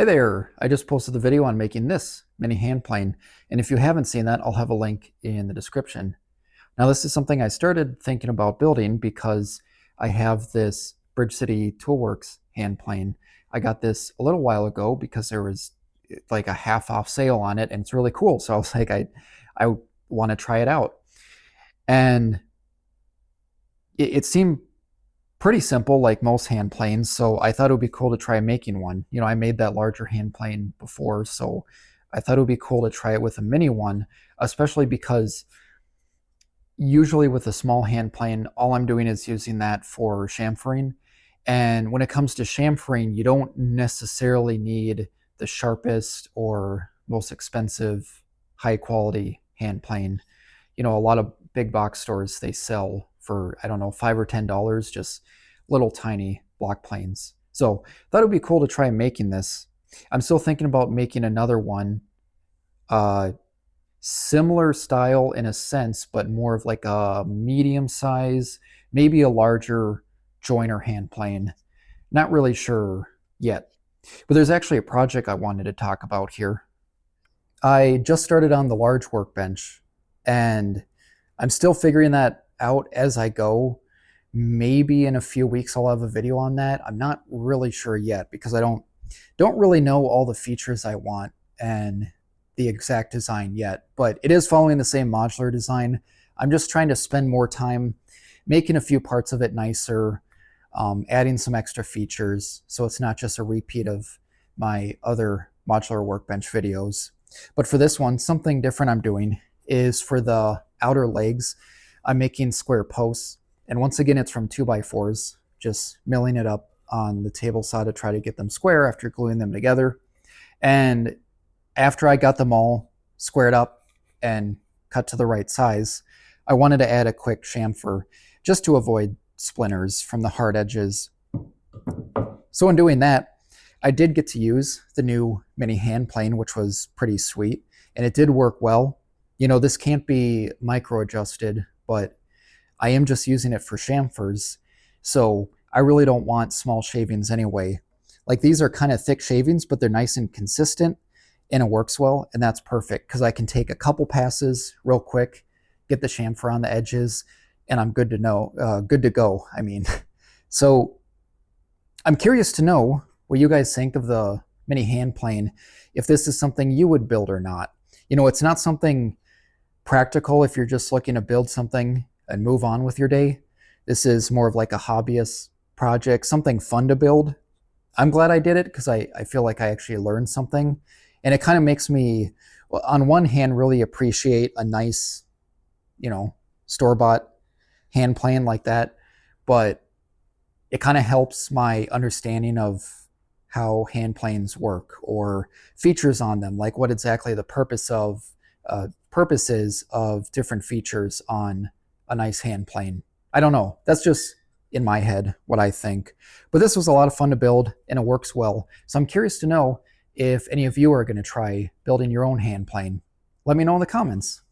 Hey there, I just posted the video on making this mini hand plane, and if you haven't seen that, I'll have a link in the description. Now this is something I started thinking about building because I have this Bridge City Toolworks hand plane. I got this a little while ago because there was like a half off sale on it and it's really cool. So I was like, I want to try it out. And it seemed pretty simple like most hand planes, so I thought it would be cool to try making one. You know, I made that larger hand plane before, so I thought it would be cool to try it with a mini one, especially because usually with a small hand plane, all I'm doing is using that for chamfering. And when it comes to chamfering, you don't necessarily need the sharpest or most expensive high quality hand plane. You know, a lot of big box stores, they sell for, I don't know, $5 or $10, just little tiny block planes. So thought it would be cool to try making this. I'm still thinking about making another one, similar style in a sense, but more of like a medium size, maybe a larger joiner hand plane. Not really sure yet. But there's actually a project I wanted to talk about here. I just started on the large workbench, and I'm still figuring that out as I go. Maybe in a few weeks I'll have a video on that. I'm not really sure yet because I don't really know all the features I want and the exact design yet, but it is following the same modular design. I'm just trying to spend more time making a few parts of it nicer, adding some extra features so it's not just a repeat of my other modular workbench videos. But for this one, something different I'm doing is for the outer legs, I'm making square posts. And once again, it's from 2x4s, just milling it up on the table saw to try to get them square after gluing them together. And after I got them all squared up and cut to the right size, I wanted to add a quick chamfer just to avoid splinters from the hard edges. So in doing that, I did get to use the new mini hand plane, which was pretty sweet, and it did work well. You know, this can't be micro adjusted, but I am just using it for chamfers, so I really don't want small shavings anyway. Like, these are kind of thick shavings, but they're nice and consistent, and it works well, and that's perfect because I can take a couple passes real quick, get the chamfer on the edges, and I'm good to go. I mean, so I'm curious to know what you guys think of the mini hand plane, if this is something you would build or not. You know, it's not something practical if you're just looking to build something and move on with your day. This is more of like a hobbyist project, something fun to build. I'm glad I did it because I feel like I actually learned something. And it kind of makes me, well, on one hand, really appreciate a nice, you know, store-bought hand plane like that. But it kind of helps my understanding of how hand planes work or features on them, like what exactly the purpose is of different features on a nice hand plane. I don't know. That's just in my head what I think. But this was a lot of fun to build and it works well. So I'm curious to know if any of you are going to try building your own hand plane. Let me know in the comments.